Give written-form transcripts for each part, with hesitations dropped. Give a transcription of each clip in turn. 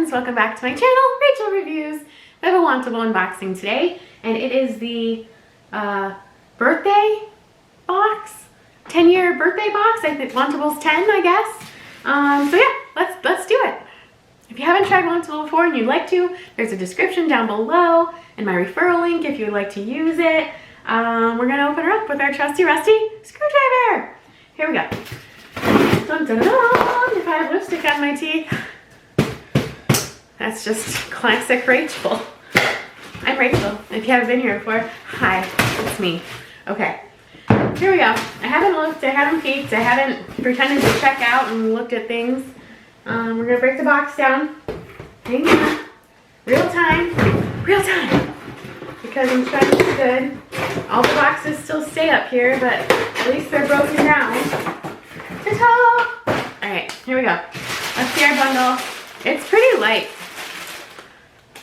friends, welcome back to my channel, Rachel Reviews. I have a Wantable unboxing today, and it is the birthday box, 10-year birthday box. I think Wantable's 10, I guess. So yeah, let's do it. If you haven't tried Wantable before and you'd like to, there's a description down below and my referral link if you would like to use it. We're gonna open her up with our trusty rusty screwdriver. Here we go. Dun, dun, dun. If I have lipstick on my teeth, that's just classic Rachel. I'm Rachel. If you haven't been here before, hi, it's me. Okay, here we go. I haven't looked, I haven't peeked, I haven't pretended to check out and looked at things. We're gonna break the box down. Hang on. Real time, because I'm trying to be good. All the boxes still stay up here, but at least they're broken down. Ta-ta! All right, here we go. Let's see our bundle. It's pretty light.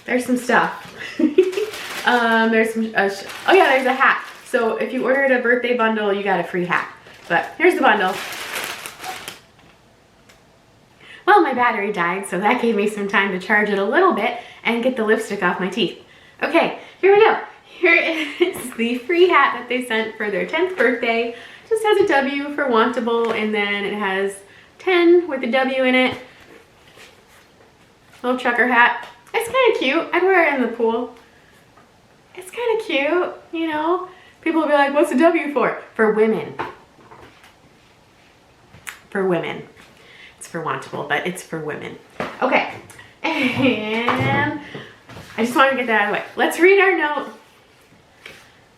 There's some stuff. There's some, oh yeah, there's a hat. So if you ordered a birthday bundle, you got a free hat. But here's the bundle. Well, my battery died, so that gave me some time to charge it a little bit and get the lipstick off my teeth. Okay, here we go. Here is the free hat that they sent for their 10th birthday. Just has a W for Wantable, and then it has 10 with a W in it. Little trucker hat. It's kind of cute. I'd wear it in the pool. It's kind of cute, you know. People will be like, what's a W for? For women. For women. It's for Wantable, but it's for women. Okay, and I just wanted to get that out of the way. Let's read our note.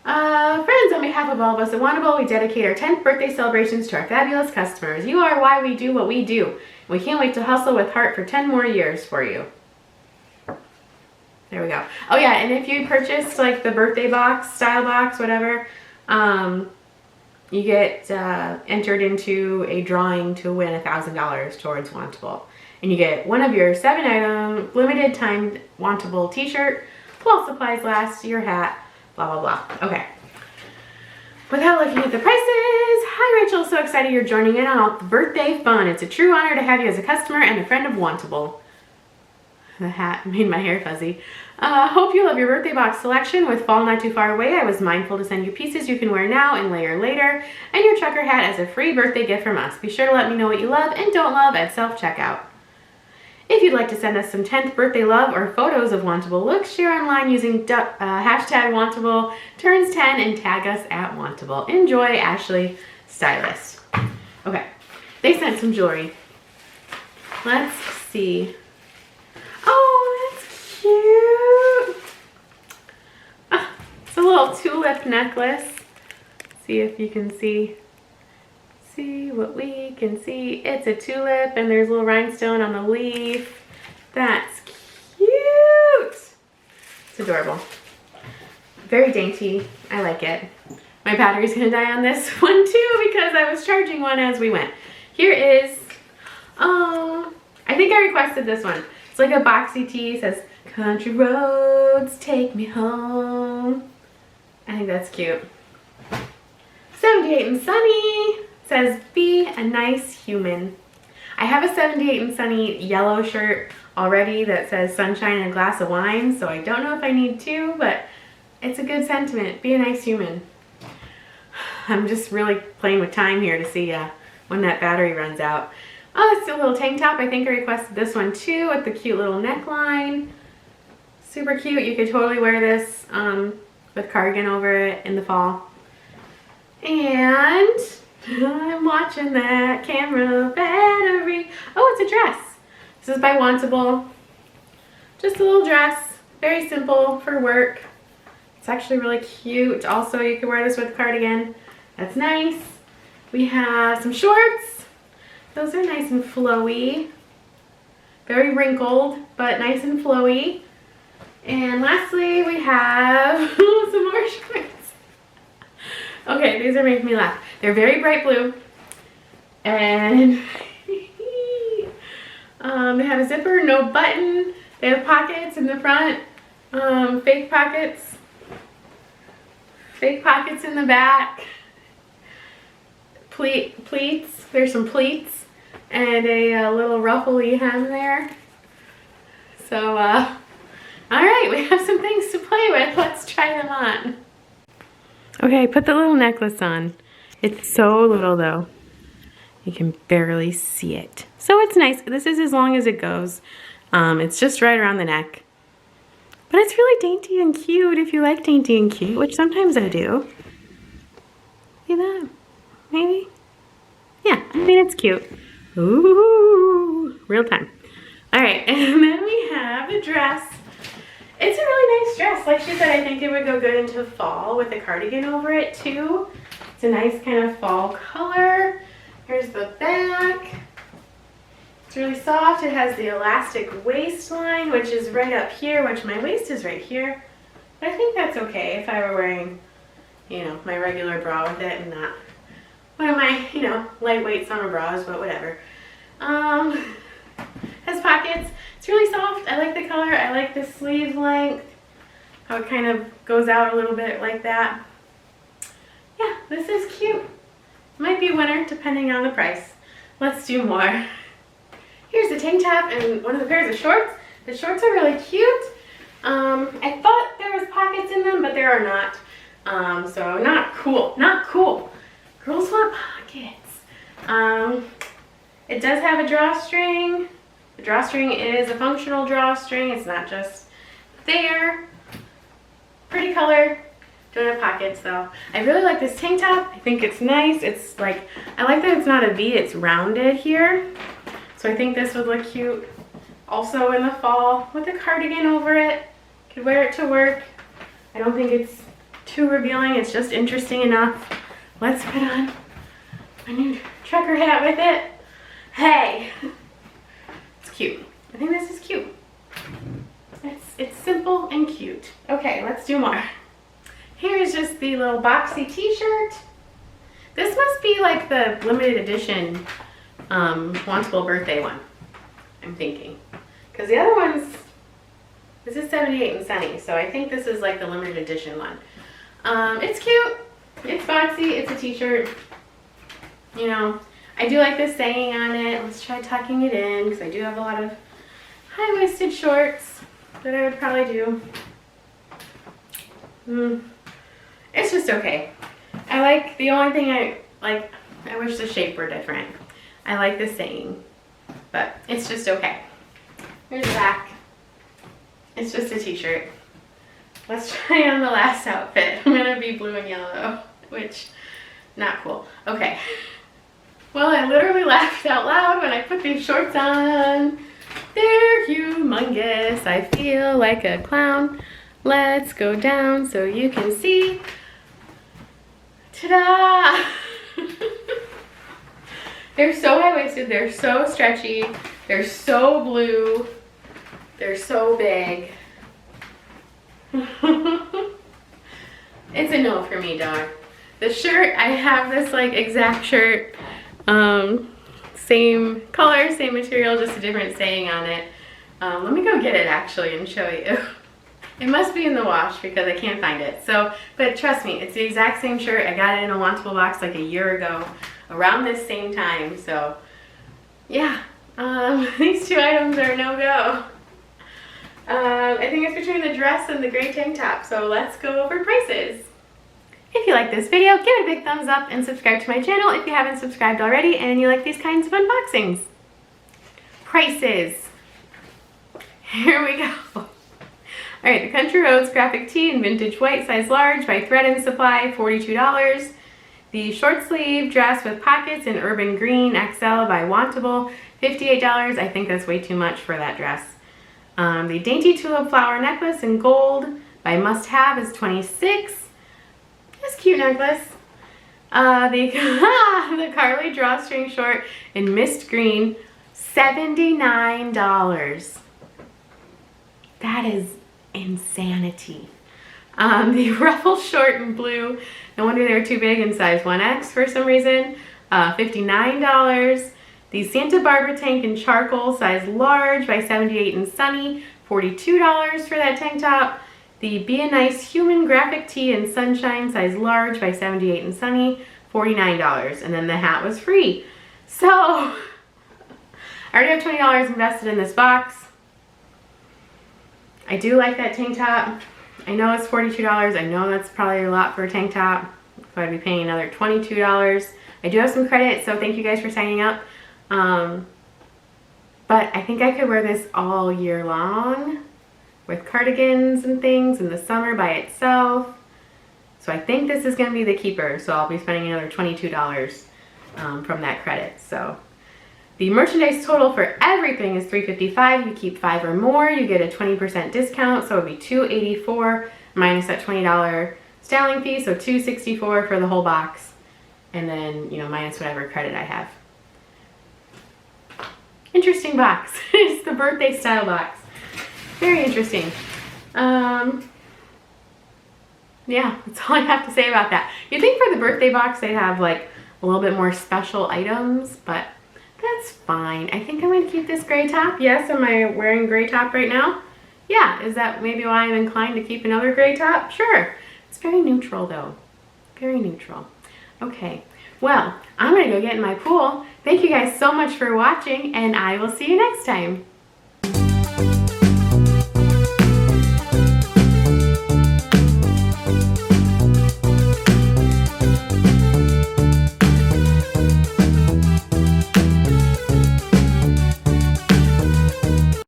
Friends, on behalf of all of us at Wantable, we dedicate our 10th birthday celebrations to our fabulous customers. You are why we do what we do. We can't wait to hustle with heart for 10 more years for you. There we go. Oh yeah, and if you purchased like the birthday box, style box, whatever, you get entered into a drawing to win $1,000 towards Wantable. And you get one of your 7-item limited time Wantable t-shirt, while supplies last, your hat, blah, blah, blah. Okay. Without looking at the prices, hi Rachel, so excited you're joining in on all the birthday fun. It's a true honor to have you as a customer and a friend of Wantable. The hat made my hair fuzzy. Hope you love your birthday box selection. With fall not too far away, I was mindful to send you pieces you can wear now and layer later, and your trucker hat as a free birthday gift from us. Be sure to let me know what you love and don't love at self-checkout. If you'd like to send us some 10th birthday love or photos of Wantable looks, share online using hashtag Wantable turns 10 and tag us at Wantable. Enjoy, Ashley, Stylist. Okay, they sent some jewelry. Let's see. Oh, that's cute. Oh, it's a little tulip necklace. See if you can see what we can see. It's a tulip and there's a little rhinestone on the leaf. That's cute. It's adorable. Very dainty. I like it. My battery's gonna die on this one too because I was charging one as we went. Here is, oh, I think I requested this one. It's like a boxy tee. It says, country roads take me home. I think that's cute. 78 and Sunny says, be a nice human. I have a 78 and Sunny yellow shirt already that says sunshine and a glass of wine, so I don't know if I need two, but it's a good sentiment. Be a nice human. I'm just really playing with time here to see when that battery runs out. Oh, it's a little tank top. I think I requested this one too with the cute little neckline. Super cute. You could totally wear this with cardigan over it in the fall. And I'm watching that camera battery. Oh, it's a dress. This is by Wantable. Just a little dress. Very simple for work. It's actually really cute. Also, you can wear this with a cardigan. That's nice. We have some shorts. Those are nice and flowy. Very wrinkled, but nice and flowy. And lastly, we have some more shorts. Okay, these are making me laugh. They're very bright blue. And they have a zipper, no button. They have pockets in the front. Fake pockets. Fake pockets in the back. Pleats. There's some pleats. And a little ruffly hem there. So, all right, we have some things to play with. Let's try them on. Okay, put the little necklace on. It's so little though. You can barely see it. So it's nice. This is as long as it goes. It's just right around the neck. But it's really dainty and cute if you like dainty and cute, which sometimes I do. See that? Maybe? Yeah, I mean, it's cute. Ooh, real time. All right, and then we have the dress. It's a really nice dress. Like she said, I think it would go good into fall with a cardigan over it too. It's a nice kind of fall color. Here's the back. It's really soft. It has the elastic waistline, which is right up here, which my waist is right here. But I think that's okay if I were wearing, you know, my regular bra with it and not one of my, you know, lightweight summer bras, but whatever. Has pockets. It's really soft. I like the color. I like the sleeve length. How it kind of goes out a little bit like that. Yeah, this is cute. Might be a winner depending on the price. Let's do more. Here's the tank top and one of the pairs of shorts. The shorts are really cute. I thought there was pockets in them, but there are not. So not cool. Not cool. Girls want pockets. It does have a drawstring. The drawstring is a functional drawstring. It's not just there. Pretty color. Don't have pockets though. I really like this tank top. I think it's nice. It's like, I like that it's not a V, it's rounded here. So I think this would look cute also in the fall with a cardigan over it. Could wear it to work. I don't think it's too revealing. It's just interesting enough. Let's put on my new trucker hat with it. Hey, it's cute. I think this is cute. It's simple and cute. Okay, let's do more. Here is just the little boxy t-shirt. This must be like the limited edition Wantable birthday one, I'm thinking. Because the other ones, this is 78 and Sunny, so I think this is like the limited edition one. It's cute. It's boxy. It's a t-shirt. You know, I do like this saying on it. Let's try tucking it in because I do have a lot of high-waisted shorts that I would probably do. It's just okay. I like, the only thing I wish the shape were different. I like the saying, but it's just okay. Here's the back. It's just a t-shirt. Let's try on the last outfit. I'm gonna be blue and yellow, which, not cool. Okay. Well, I literally laughed out loud when I put these shorts on. They're humongous. I feel like a clown. Let's go down so you can see. Ta-da! They're so high-waisted, they're so stretchy, they're so blue, they're so big. It's a no for me, dog. The shirt, I have this like exact shirt, same color, same material, just a different saying on it. Let me go get it actually and show you. It must be in the wash because I can't find it. So, but trust me, it's the exact same shirt. I got it in a Wantable box like a year ago, around this same time. So, yeah, these two items are no-go. I think it's between the dress and the gray tank top. So let's go over prices. If you like this video, give it a big thumbs up and subscribe to my channel if you haven't subscribed already and you like these kinds of unboxings. Prices. Here we go. All right, the Country Roads graphic tee in vintage white, size large by Thread and Supply, $42. The short sleeve dress with pockets in urban green XL by Wantable, $58. I think that's way too much for that dress. The dainty tulip flower necklace in gold by Must Have is $26. This cute necklace. The Carly drawstring short in mist green, $79. That is insanity. The ruffle short in blue, no wonder they're too big in size 1X for some reason, $59. The Santa Barbara tank in charcoal, size large by 78 and Sunny, $42 for that tank top. The Be a Nice human graphic tee in sunshine, size large by 78 and Sunny, $49. And then the hat was free. So, I already have $20 invested in this box. I do like that tank top. I know it's $42. I know that's probably a lot for a tank top. So I'd be paying another $22. I do have some credit, so thank you guys for signing up. But I think I could wear this all year long with cardigans and things in the summer by itself. So I think this is going to be the keeper. So I'll be spending another $22 from that credit. So the merchandise total for everything is $355. You keep 5 or more, you get a 20% discount. So it would be $284 minus that $20 styling fee. So $264 for the whole box. And then, you know, minus whatever credit I have. Interesting box. It's the birthday style box. Very interesting. Yeah, that's all I have to say about that. You'd think for the birthday box they'd have like a little bit more special items, but that's fine. I think I'm going to keep this gray top. Yes, am I wearing gray top right now? Yeah, is that maybe why I'm inclined to keep another gray top? Sure. It's very neutral though. Very neutral. Okay, well, I'm going to go get in my pool. Thank you guys so much for watching, and I will see you next time.